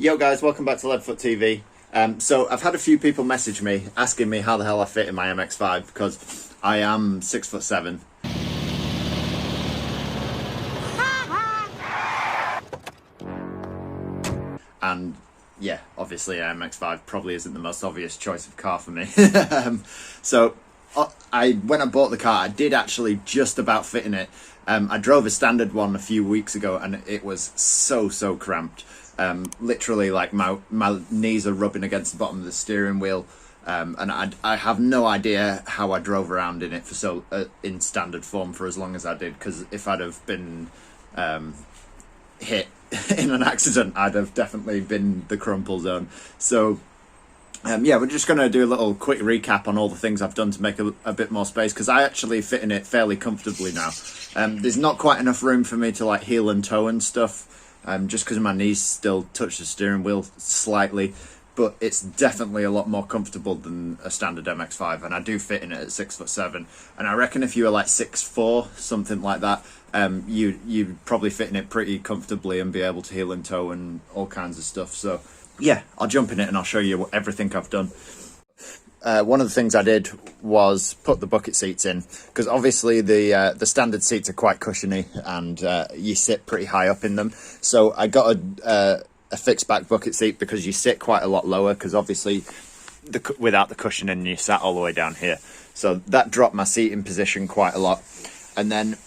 Yo guys, welcome back to Leadfoot TV. So I've had a few people message me asking me how the hell I fit in my MX5 because I am 6'7". And yeah, obviously an MX5 probably isn't the most obvious choice of car for me. So when I bought the car, I did actually just about fit in it. I drove a standard one a few weeks ago and it was so cramped. Literally, like my knees are rubbing against the bottom of the steering wheel, and I have no idea how I drove around in it for in standard form for as long as I did, because if I'd have been hit in an accident, I'd have definitely been the crumple zone. So yeah, we're just going to do a little quick recap on all the things I've done to make a bit more space, because I actually fit in it fairly comfortably now. There's not quite enough room for me to like heel and toe and stuff, just because my knees still touch the steering wheel slightly, but it's definitely a lot more comfortable than a standard MX5, and I do fit in it at 6'7", and I reckon if you were like 6'4", something like that, you'd probably fit in it pretty comfortably and be able to heel and toe and all kinds of stuff. So yeah, I'll jump in it and I'll show you everything I've done. One of the things I did was put the bucket seats in, because obviously the standard seats are quite cushiony and you sit pretty high up in them. So I got a fixed back bucket seat because you sit quite a lot lower, because obviously without the cushioning you sat all the way down here. So that dropped my seating position quite a lot. And then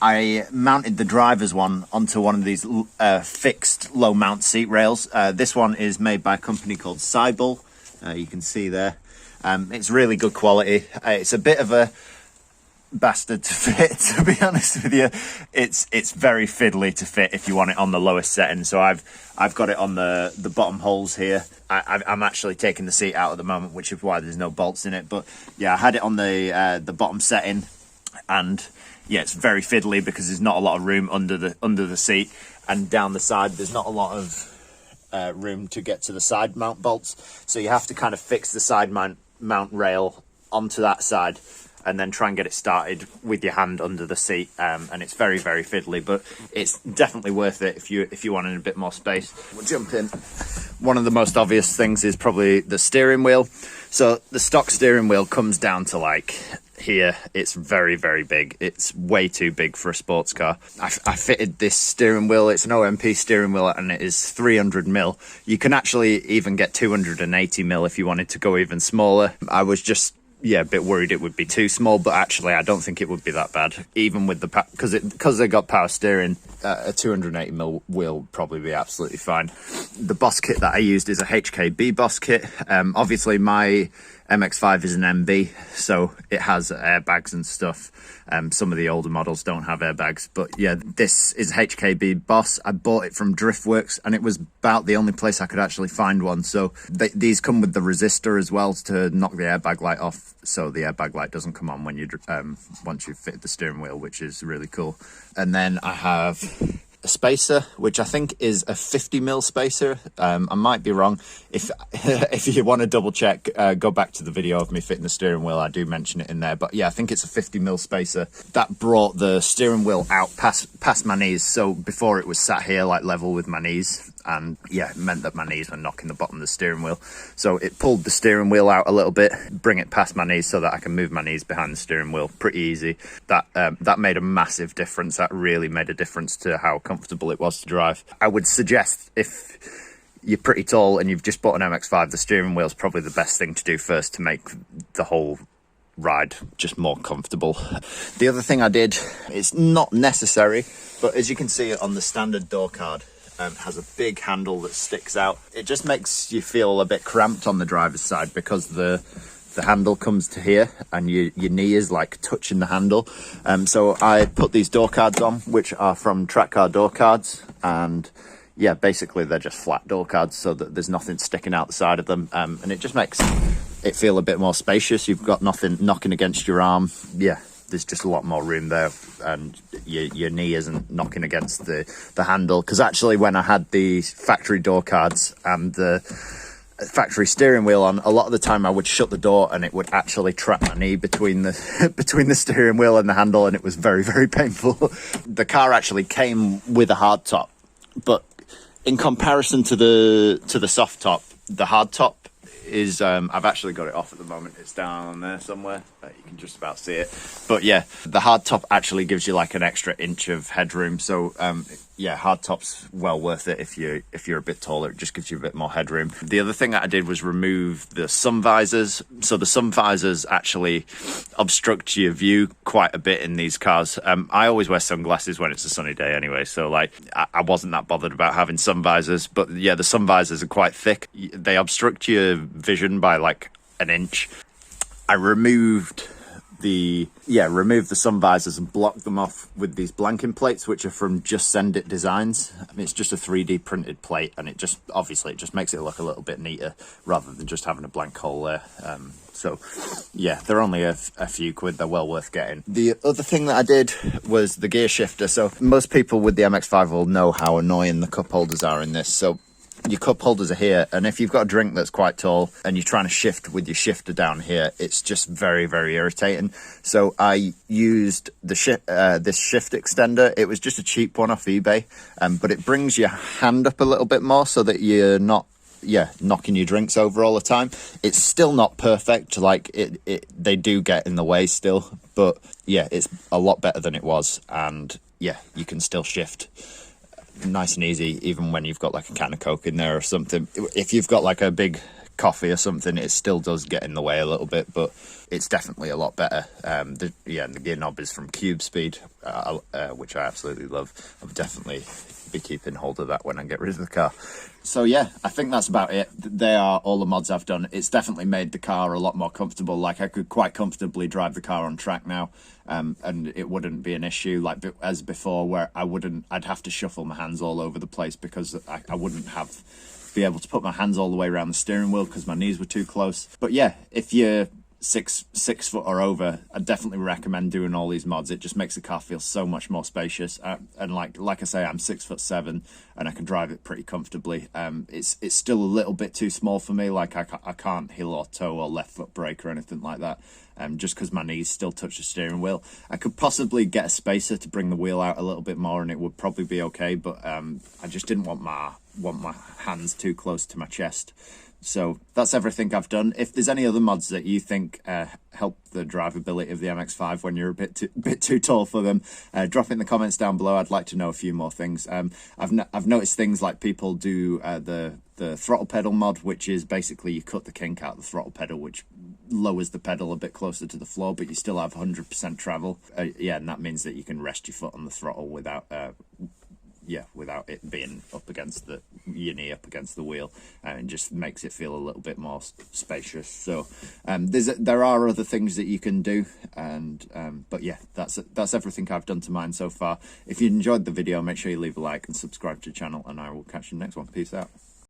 I mounted the driver's one onto one of these fixed low mount seat rails. This one is made by a company called Cybul. You can see there. It's really good quality. It's a bit of a bastard to fit, to be honest with you. It's very fiddly to fit if you want it on the lowest setting. So I've got it on the bottom holes here. I'm actually taking the seat out at the moment, which is why there's no bolts in it. But yeah, I had it on the bottom setting, and yeah, it's very fiddly because there's not a lot of room under the seat, and down the side there's not a lot of room to get to the side mount bolts, so you have to kind of fix the side mount rail onto that side and then try and get it started with your hand under the seat, and it's very fiddly, but it's definitely worth it if you wanted a bit more space. We'll jump in. One of the most obvious things is probably the steering wheel. So the stock steering wheel comes down to like here. It's very big. It's way too big for a sports car. I fitted this steering wheel. It's an OMP steering wheel and it is 300mm. You can actually even get 280mm if you wanted to go even smaller. I was just a bit worried it would be too small, but actually I don't think it would be that bad, even with the because they got power steering. A 280mm will probably be absolutely fine. The boss kit that I used is a HKB boss kit. Obviously my MX5 is an MB, so it has airbags and stuff. Some of the older models don't have airbags, but yeah, this is HKB Boss. I bought it from Driftworks and it was about the only place I could actually find one. So these come with the resistor as well to knock the airbag light off, so the airbag light doesn't come on when you once you've fitted the steering wheel, which is really cool. And then I have a spacer, which I think is a 50mm spacer. I might be wrong. If you want to double check, go back to the video of me fitting the steering wheel. I do mention it in there, but yeah, I think it's a 50mm spacer. That brought the steering wheel out past my knees. So before it was sat here like level with my knees, and yeah, it meant that my knees were knocking the bottom of the steering wheel. So it pulled the steering wheel out a little bit, bring it past my knees so that I can move my knees behind the steering wheel. Pretty easy. That made a massive difference. That really made a difference to how comfortable it was to drive. I would suggest if you're pretty tall and you've just bought an MX5, the steering wheel is probably the best thing to do first to make the whole ride just more comfortable. The other thing I did, it's not necessary, but as you can see on the standard door card, has a big handle that sticks out. It just makes you feel a bit cramped on the driver's side because the handle comes to here and your knee is like touching the handle. So I put these door cards on, which are from Track Car door cards, and yeah, basically they're just flat door cards so that there's nothing sticking out the side of them, and it just makes it feel a bit more spacious. You've got nothing knocking against your arm. Yeah, there's just a lot more room there, and your knee isn't knocking against the handle. Because actually when I had the factory door cards and the factory steering wheel on, a lot of the time I would shut the door and it would actually trap my knee between the steering wheel and the handle, and it was very painful. The car actually came with a hard top, but in comparison to the soft top, the hard top is I've actually got it off at the moment. It's down there somewhere. You can just about see it. But yeah, the hard top actually gives you like an extra inch of headroom. So yeah, hard top's well worth it if you're a bit taller. It just gives you a bit more headroom. The other thing that I did was remove the sun visors. So the sun visors actually obstruct your view quite a bit in these cars. I always wear sunglasses when it's a sunny day anyway, so like I wasn't that bothered about having sun visors. But yeah, the sun visors are quite thick. They obstruct your vision by like an inch. I removed the sun visors and blocked them off with these blanking plates, which are from Just Send It Designs. I mean, it's just a 3D printed plate, and it just makes it look a little bit neater rather than just having a blank hole there. So yeah, they're only a few quid. They're well worth getting. The other thing that I did was the gear shifter. So most people with the MX5 will know how annoying the cup holders are in this. So your cup holders are here, and if you've got a drink that's quite tall and you're trying to shift with your shifter down here, it's just very, very irritating. So I used the this shift extender. It was just a cheap one off eBay, but it brings your hand up a little bit more so that you're not knocking your drinks over all the time. It's still not perfect, like they do get in the way still, but yeah, it's a lot better than it was, and yeah, you can still shift nice and easy even when you've got like a can of Coke in there or something. If you've got like a big coffee or something, it still does get in the way a little bit, but it's definitely a lot better. And the gear knob is from Cube Speed, which I absolutely love. I'll definitely be keeping hold of that when I get rid of the car. So yeah, I think that's about it. They are all the mods I've done. It's definitely made the car a lot more comfortable. Like I could quite comfortably drive the car on track now, and it wouldn't be an issue like as before, where I'd have to shuffle my hands all over the place because I wouldn't be able to put my hands all the way around the steering wheel because my knees were too close. But yeah, if you're six foot or over, I definitely recommend doing all these mods. It just makes the car feel so much more spacious, and like I say, I'm 6'7" and I can drive it pretty comfortably. It's still a little bit too small for me. Like I can't heel or toe or left foot brake or anything like that, just because my knees still touch the steering wheel. I could possibly get a spacer to bring the wheel out a little bit more and it would probably be okay, but I just didn't want my hands too close to my chest. So that's everything I've done. If there's any other mods that you think help the drivability of the MX5 when you're a bit too tall for them, drop it in the comments down below. I'd like to know a few more things. I've noticed things like people do the throttle pedal mod, which is basically you cut the kink out of the throttle pedal, which lowers the pedal a bit closer to the floor, but you still have 100% travel. Yeah, and that means that you can rest your foot on the throttle without it being up against your knee up against the wheel, and just makes it feel a little bit more spacious. So there are other things that you can do, and but yeah, that's everything I've done to mine so far. If you enjoyed the video, make sure you leave a like and subscribe to the channel, and I will catch you in the next one. Peace out.